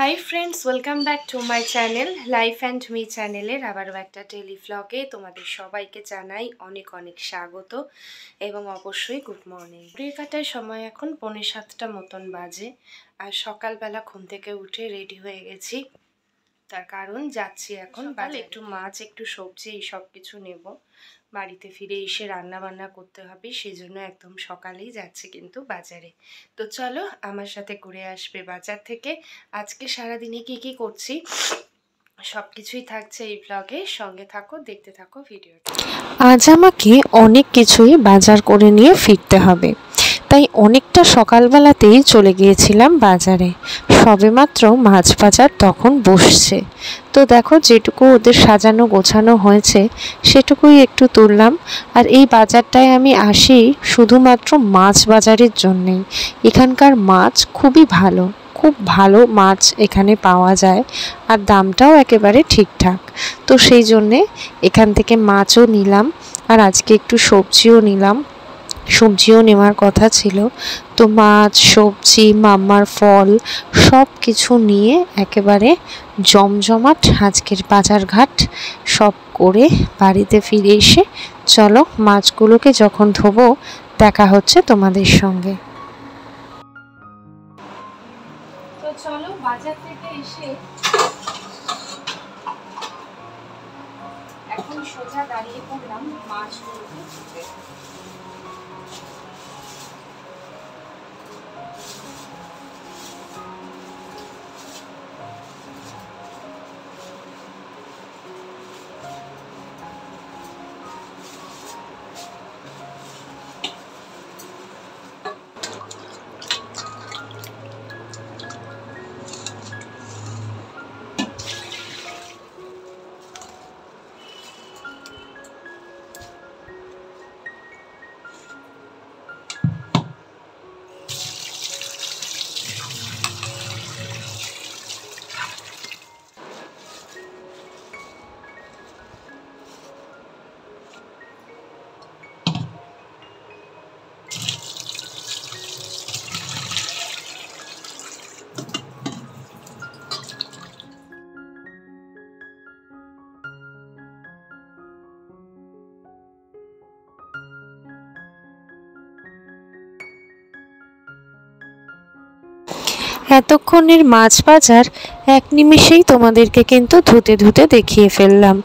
High friends welcome back to my channel life and me चैनेलेर आबारो एकटा daily व्लगे तोमादेर सबाइके जानाई अनेक अनेक स्वागत एवं अवश्यई गुड मर्निंग। घड़िर काटाय समय एखन 6:45 मतन बाजे और सकाल बेला घुम थेके उठे रेडी हये गेছি। तार कारण जाচ্ছি এখন বাজারে একটু মাছ একটু সবজি এই সব কিছু নেব। বাড়িতে ফিরে এসে রান্না বান্না করতে হবে, সেজন্য একদম সকালেই যাচ্ছি কিন্তু বাজারে। তো চলো আমার সাথে ঘুরে আসবে বাজার থেকে। আজকে সারা দিনে কি করছি সবকিছুই থাকছে এই ব্লগে, সঙ্গে থাকো, দেখতে থাকো ভিডিওটা। আজ আমাকে অনেক কিছুই বাজার করে নিয়ে ফিরতে হবে, তাই অনেকটা সকালবেলাতেই চলে গিয়েছিলাম বাজারে। সবেমাত্র মাছ বাজার তখন বসছে, তো দেখো যেটুকু ওদের সাজানো গোছানো হয়েছে সেটুকুই একটু তুললাম। আর এই বাজারটায় আমি আসি শুধুমাত্র মাছ বাজারের জন্যেই। এখানকার মাছ খুবই ভালো, খুব ভালো মাছ এখানে পাওয়া যায় আর দামটাও একেবারে ঠিকঠাক। তো সেই জন্যে এখান থেকে মাছও নিলাম আর আজকে একটু সবজিও নিলাম। সবজিও নেওয়ার কথা ছিল, তো মাছ সবজি মাম্মার ফল সব কিছু নিয়ে একেবারে জমজমাট আজকের বাজারঘাট সব করে বাড়িতে ফিরে এসে চলো মাছগুলোকে যখন ধোবো দেখা হচ্ছে তোমাদের সঙ্গে। তো চলো বাজার থেকে এসে এখন সোজা দাঁড়িয়ে পড়লাম মাছগুলোকে ধুতে। এতক্ষণের মাছ বাজার এক নিমেষেই তোমাদেরকে কিন্তু ধুতে ধুতে দেখিয়ে ফেললাম।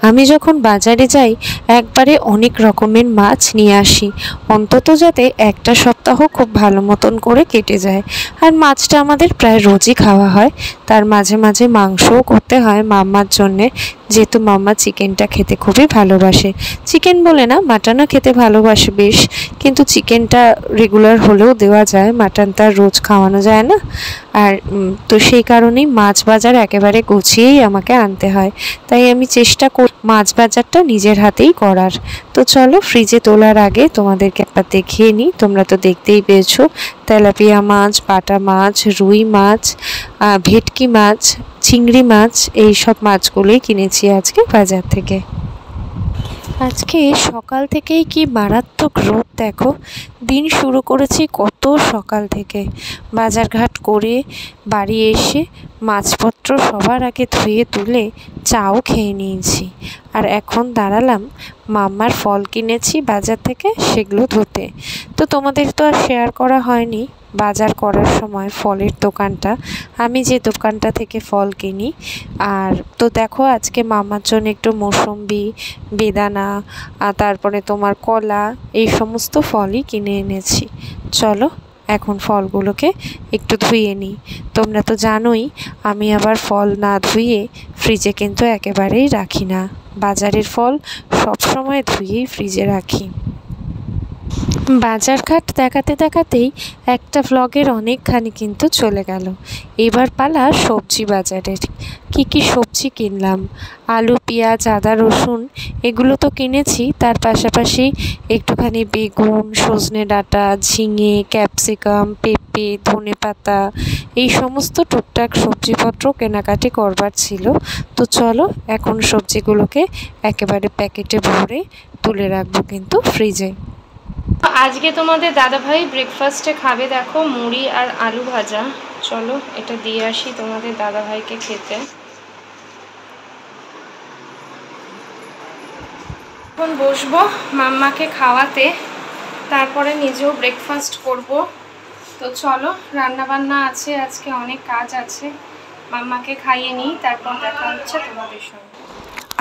আমি যখন বাজারে যাই একবারে অনেক রকমের মাছ নিয়ে আসি, অন্তত যাতে একটা সপ্তাহ খুব ভালো মতন করে কেটে যায়। আর মাছটা আমাদের প্রায় রোজই খাওয়া হয়, তার মাঝে মাঝে মাংসও করতে হয় মাম্মার জন্যে, যেহেতু মাম্মা চিকেনটা খেতে খুবই ভালোবাসে। চিকেন বলে না, মাটনও খেতে ভালোবাসে বেশ, কিন্তু চিকেনটা রেগুলার হলেও দেওয়া যায়, মাটনটা রোজ খাওয়ানো যায় না। আর তো সেই কারণেই মাছ বাজার একেবারে গুছিয়েই আমাকে আনতে হয়, তাই আমি চেষ্টা করি মাছ বাজারটা নিজের হাতেই করার। তো চলো ফ্রিজে তোলার আগে তোমাদেরকে একবার দেখিয়ে নিই। তোমরা তো দেখতেই পেয়েছো তেলাপিয়া মাছ, বাটা মাছ, রুই মাছ, ভেটকি মাছ, চিংড়ি মাছ, এই সব মাছগুলোই কিনেছি আজকে বাজার থেকে। আজকে সকাল থেকেই কি মারাত্মক রোদ দেখো, দিন শুরু করেছি কত সকাল থেকে। বাজারঘাট করে বাড়ি এসে মাছপত্র সবার আগে ধুয়ে তুলে চাও খেয়ে নিয়েছি, আর এখন দাঁড়ালাম মাম্মার ফল কিনেছি বাজার থেকে সেগুলো ধুতে। তো তোমাদের তো আর শেয়ার করা হয়নি বাজার করার সময় ফলের দোকানটা, আমি যে দোকানটা থেকে ফল কিনি। আর তো দেখো আজকে মামার জন্য একটু মৌসম্বি, বেদানা আর তারপরে তোমার কলা, এই সমস্ত ফলই কিনে এনেছি। চলো এখন ফলগুলোকে একটু ধুয়ে নিই। তোমরা তো জানোই আমি আবার ফল না ধুয়ে ফ্রিজে কিন্তু একেবারেই রাখি না, বাজারের ফল সবসময় ধুয়েই ফ্রিজে রাখি। বাজারঘাট দেখাতে দেখাতেই একটা ভ্লগের অনেকখানি কিন্তু চলে গেল। এবার পালা সবজি বাজারের। কি সবজি কিনলাম, আলু পেঁয়াজ আদা রসুন এগুলো তো কিনেছি, তার পাশাপাশি একটুখানি বেগুন, সজনে ডাঁটা, ঝিঙে, ক্যাপসিকাম, পেঁপে, ধনেপাতা, এই সমস্ত টুকটাক সবজিপত্র কেনাকাটি করবার ছিল। তো চলো এখন সবজিগুলোকে একেবারে প্যাকেটে ভরে তুলে রাখবো কিন্তু ফ্রিজে। আজকে তোমাদের দাদা ভাই ব্রেকফাস্টে খাবে দেখো মুড়ি আর আলু ভাজা। চলো এটা দিয়ে আসি তোমাদের দাদাভাইকে খেতে। এখন বসবো মাম্মাকে খাওয়াতে, তারপরে নিজেও ব্রেকফাস্ট করব। তো চলো, রান্নাবান্না আছে, আজকে অনেক কাজ আছে, মাম্মাকে খাইয়ে নিই, তারপর দেখা হচ্ছে তোমাদের সঙ্গে।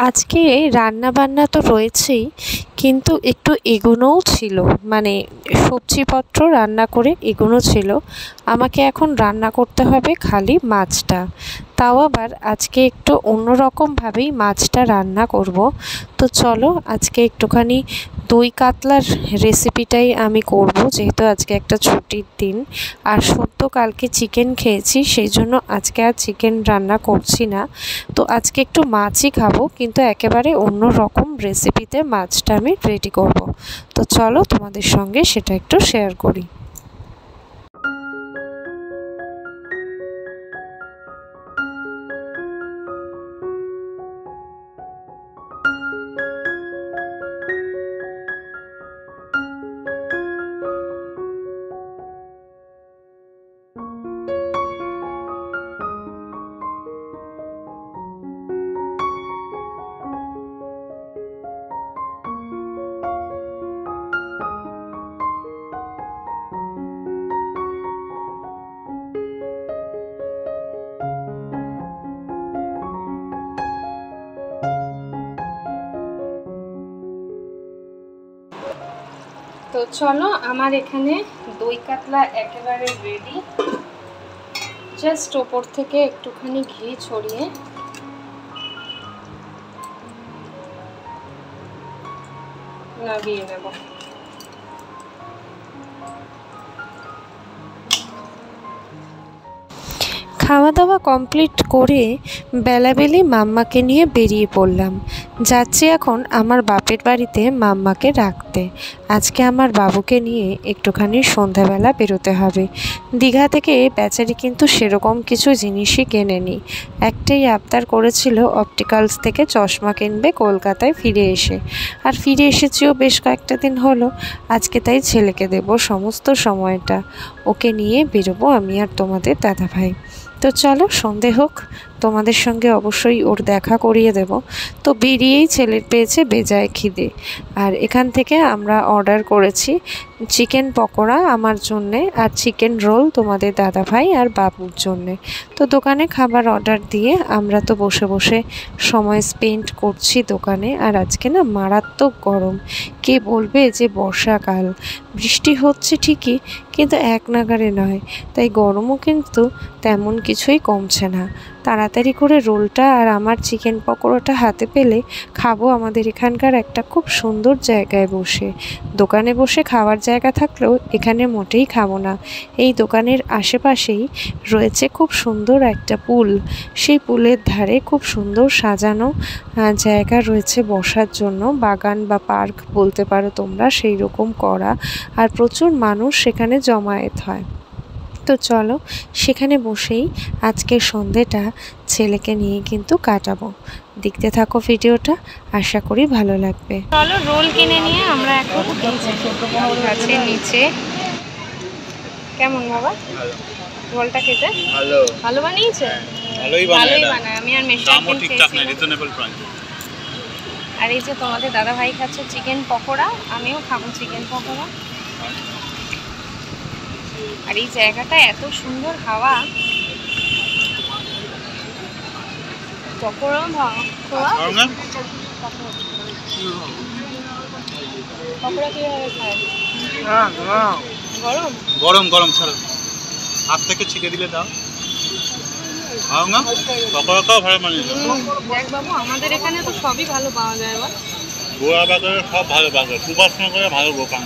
আজকে রান্না বান্না তো রয়েছেই, কিন্তু একটু এগোনোও ছিল, মানে সবজিপত্র রান্না করে এগোনো ছিল। আমাকে এখন রান্না করতে হবে খালি মাছটা, তাও আবার আজকে একটু অন্যরকমভাবেই মাছটা রান্না করব। তো চলো আজকে একটুখানি দই কাতলার রেসিপিটাই আমি করব, যেহেতু আজকে একটা ছুটির দিন। আর সদ্য কালকে চিকেন খেয়েছি, সেই জন্য আজকে আর চিকেন রান্না করছি না। তো আজকে একটু মাছই খাবো, কিন্তু একেবারে অন্য রকম রেসিপিতে মাছটা আমি রেডি করব। তো চলো তোমাদের সঙ্গে সেটা একটু শেয়ার করি। তো চলো, আমার এখানে দই কাতলা একেবারে রেডি। জাস্ট ওপর থেকে একটুখানি ঘি ছড়িয়ে নামিয়ে নেব। খাওয়া দাওয়া কমপ্লিট করে বেলাবেলি মাম্মাকে নিয়ে বেরিয়ে পড়লাম। যাচ্ছি এখন আমার বাপের বাড়িতে মাম্মাকে রাখতে। আজকে আমার বাবুকে নিয়ে একটুখানি সন্ধ্যাবেলা বেরোতে হবে। দীঘা থেকে বেচারি কিন্তু সেরকম কিছু জিনিসই কেনেনি, একটাই আবদার করেছিল অপটিক্যালস থেকে চশমা কিনবে কলকাতায় ফিরে এসে। আর ফিরে এসেছিও বেশ কয়েকটা দিন হলো। আজকে তাই ছেলেকে দেব সমস্ত সময়টা, ওকে নিয়ে বেরোবো আমি আর তোমাদের দাদাভাই। তো চলো সন্ধে হোক, তোমাদের সঙ্গে অবশ্যই ওর দেখা করিয়ে দেব। তো বেরিয়েই ছেলের পেয়েছে বেজায় খিদে, আর এখান থেকে আমরা অর্ডার করেছি চিকেন পকোড়া আমার জন্যে, আর চিকেন রোল তোমাদের দাদাভাই আর বাবুর জন্যে। তো দোকানে খাবার অর্ডার দিয়ে আমরা তো বসে বসে সময় স্পেন্ড করছি দোকানে। আর আজকে না মারাত্মক গরম, কে বলবে যে বর্ষাকাল, বৃষ্টি হচ্ছে ঠিকই কিন্তু এক নাগাড়ে নয়, তাই গরমও কিন্তু তেমন কিছুই কমছে না। তাড়াতাড়ি করে রোলটা আর আমার চিকেন পকোড়াটা হাতে পেলে খাবো আমাদের এখানকার একটা খুব সুন্দর জায়গায় বসে। দোকানে বসে খাওয়ার জায়গা থাকলেও এখানে মোটেই খাবো না। এই দোকানের আশেপাশেই রয়েছে খুব সুন্দর একটা পুল, সেই পুলের ধারে খুব সুন্দর সাজানো জায়গা রয়েছে বসার জন্য, বাগান বা পার্ক বলতে পারো তোমরা, সেই রকম করা। আর প্রচুর মানুষ সেখানে জমায়েত হয়। তো চলো সেখানে বসেই আজকের সন্ধেটা ছেলেকে নিয়ে কিন্তু কাটাবো। দেখতে থাকো ভিডিওটা, আশা করি ভালো লাগবে। চলো রোল কিনে নিয়ে আমরা এখন গাছের নিচে। কেমন বাবা রোলটা খেতে? ভালো ভালো বানিয়েছে? ভালোই ভালোই বানায়। বানায়, আমি আর মেশো দামও একদিন ঠিকঠাক না, খেয়েছিলাম। Reasonable price. আর এই যে তোমাদের দাদা ভাই খাচ্ছে চিকেন পকোড়া, আমিও খাবো চিকেন পকোড়া। আর এই জায়গাটা এত সুন্দর হাওয়া, পকোড়াও খাওয়া। পকোড়া কিভাবে খায়? গরম গরম গরম ছাড়ো, হাত থেকে ছিটে দিলে দাও। খাও না, পকোড়াটাও ভালো বানিয়েছে। দেখ বাবু, আমাদের এখানে তো সবই ভালো পাওয়া যায়। এবার গোয়া বাজারে সব ভালো বাজার, সুপার করে ভালো দোকান।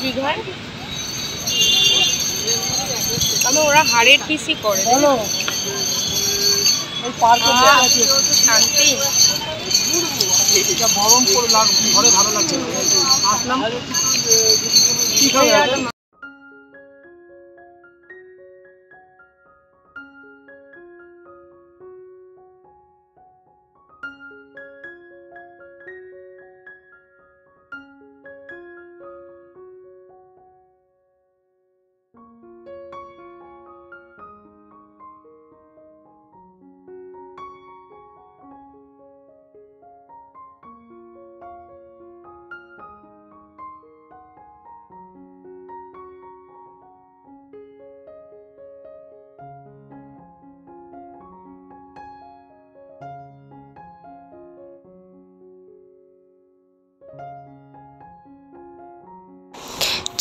দীঘায় তবে ওরা হাড়ের পিসি করে। শান্তি গরম করে ঘরে ভালো লাগছে। আসলাম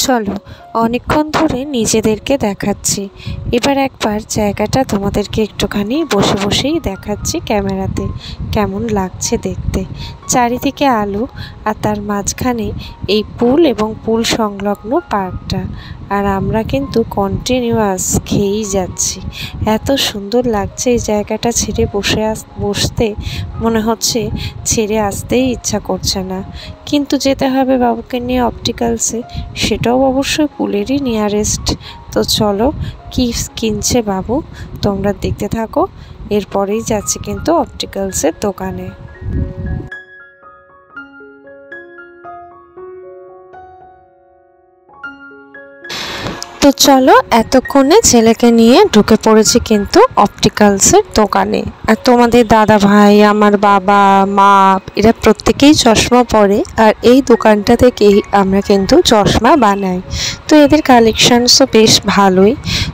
চলো অনেকক্ষণ ধরে নিজেদেরকে দেখাচ্ছি, এবার একবার জায়গাটা তোমাদেরকে একটুখানি বসে বসেই দেখাচ্ছি ক্যামেরাতে কেমন লাগছে দেখতে। চারিদিকে আলো আর তার মাঝখানে এই পুল এবং পুল সংলগ্ন পার্কটা, আর আমরা কিন্তু কন্টিনিউয়াস খেয়েই যাচ্ছি। এত সুন্দর লাগছে এই জায়গাটা, ছেড়ে বসতে মনে হচ্ছে ছেড়ে আসতেই ইচ্ছা করছে না। কিন্তু যেতে হবে বাবুকে নিয়ে অপটিক্যালসে, সেটাও অবশ্যই পুলেরই নিয়ারেস্ট। তো চলো কি কিনছে বাবু তোমরা দেখতে থাকো, এরপরেই যাচ্ছি কিন্তু অপটিক্যালসের দোকানে। তো চলো এতক্ষণে ছেলেকে নিয়ে ঢুকে পড়েছি কিন্তু অপটিক্যালসের দোকানে। আর তোমাদের দাদা ভাই, আমার বাবা, মা এরা প্রত্যেকেই চশমা পরে, আর এই দোকানটা থেকেই আমরা কিন্তু চশমা বানাই। তো এদের কালেকশানসও বেশ ভালোই।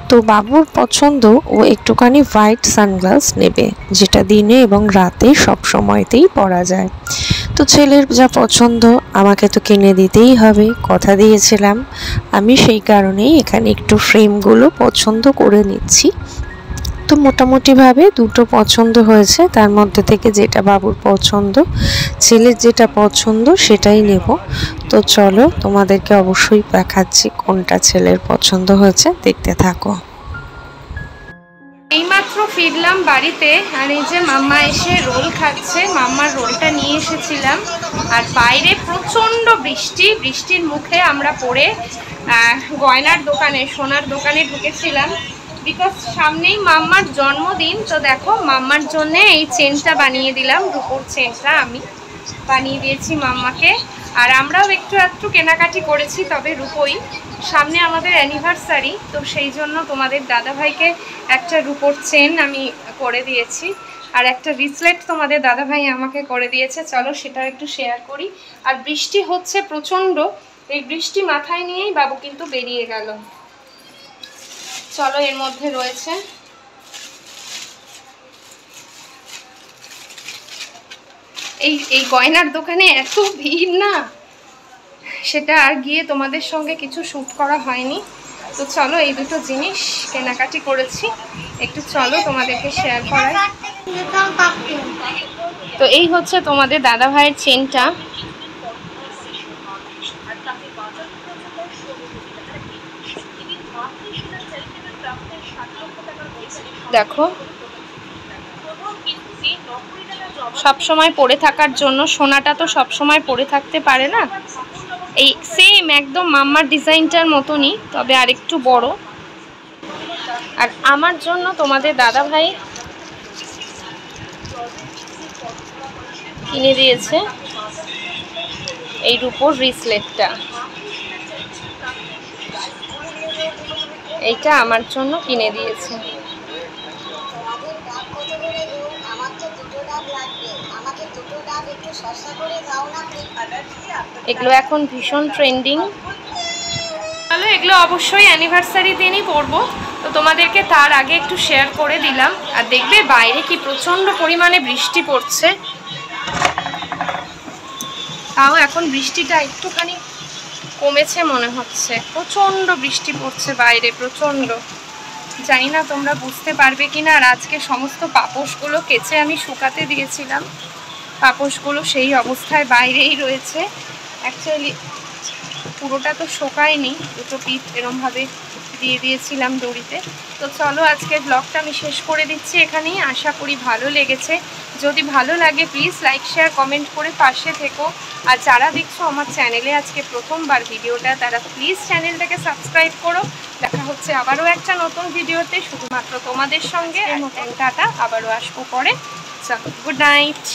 তো বাবুর পছন্দ ও একটুখানি হোয়াইট সানগ্লাস নেবে, যেটা দিনে এবং রাতে সব সময়তেই পরা যায়। তো ছেলের যা পছন্দ আমাকে তো কিনে দিতেই হবে, কথা দিয়েছিলাম। আমি সেই কারণেই এখানে একটু ফ্রেমগুলো পছন্দ করে নিচ্ছি। তো মোটামুটিভাবে দুটো পছন্দ হয়েছে, তার মধ্যে থেকে যেটা বাবুর পছন্দ, ছেলের যেটা পছন্দ সেটাই নেব। তো চলো তোমাদেরকে অবশ্যই দেখাচ্ছি কোনটা ছেলের পছন্দ হয়েছে, দেখতে থাকো। এইমাত্র ফিরলাম বাড়িতে, আর এই যে মাম্মা এসে রোল খাচ্ছে। মাম্মার রোলটা নিয়ে এসেছিলাম, আর বাইরে প্রচণ্ড বৃষ্টি। বৃষ্টির মুখে আমরা পড়ে গয়নার দোকানে, সোনার দোকানে ঢুকেছিলাম, বিকজ সামনেই মাম্মার জন্মদিন। তো দেখো মাম্মার জন্যে এই চেনটা বানিয়ে দিলাম, রূপোর চেনটা আমি বানিয়ে দিয়েছি মাম্মাকে। আর আমরাও একটু কেনাকাটি করেছি, তবে রূপোই। সামনে আমাদের অ্যানিভার্সারি, তো সেই জন্য তোমাদের দাদাভাইকে একটা রূপোর চেন আমি করে দিয়েছি, আর একটা রিসলেট তোমাদের দাদাভাই আমাকে করে দিয়েছে। চলো সেটা একটু শেয়ার করি। আর বৃষ্টি হচ্ছে প্রচণ্ড, এই বৃষ্টি মাথায় নিয়েই বাবু কিন্তু বেরিয়ে গেল। চলো এর মধ্যে রয়েছে এই গয়নার দোকানে এত ভিড় না, সেটা আর গিয়ে তোমাদের সঙ্গে কিছু শ্যুট করা হয়নি। তো চলো এই দুটো জিনিস কেনাকাটি করেছি, একটু চলো তোমাদেরকে শেয়ার করাই। তো এই হচ্ছে তোমাদের দাদা ভাইয়ের চেনটা। দেখো সব সময় পরে থাকার জন্য, সোনাটা তো সব সময় পরে থাকতে পারে না। এই সেম একদম মাম্মার ডিজাইনটার মতনই, তবে আরেকটু বড়। আর আমার জন্য তোমাদের দাদা ভাই কিনে দিয়েছে এই রূপোর রিসলেটটা। এইটা আমার জন্য কিনে দিয়েছে। এগুলো এখন ভীষণ ট্রেন্ডিং। তাহলে এগুলো অবশ্যই অ্যানিভার্সারি দিনই পরবো, তো তোমাদেরকে তার আগে একটু শেয়ার করে দিলাম। আর দেখবে বাইরে কি প্রচণ্ড পরিমাণে বৃষ্টি পড়ছে, তাও এখন বৃষ্টিটা একটুখানি কমেছে মনে হচ্ছে। প্রচণ্ড বৃষ্টি পড়ছে বাইরে, প্রচণ্ড। জানি না তোমরা বুঝতে পারবে কিনা। আর আজকে সমস্ত পাপোশগুলো কেচে আমি শুকাতে দিয়েছিলাম, পাপোশগুলো সেই অবস্থায় বাইরেই রয়েছে। অ্যাকচুয়ালি পুরোটা তো শোকায়নি, দুটো পিঠ এরমভাবে দিয়ে দিয়েছিলাম দড়িতে। তো চলো আজকের ব্লগটা আমি শেষ করে দিচ্ছি এখানেই। আশা করি ভালো লেগেছে। যদি ভালো লাগে প্লিজ লাইক শেয়ার কমেন্ট করে পাশে থেকো। আর যারা দেখছো আমার চ্যানেলে আজকে প্রথমবার ভিডিওটা, তারা প্লিজ চ্যানেলটাকে সাবস্ক্রাইব করো। দেখা হচ্ছে আবারও একটা নতুন ভিডিওতে, শুধুমাত্র তোমাদের সঙ্গে। টাটা, আবারও আসবো পরে। চলো গুড নাইট।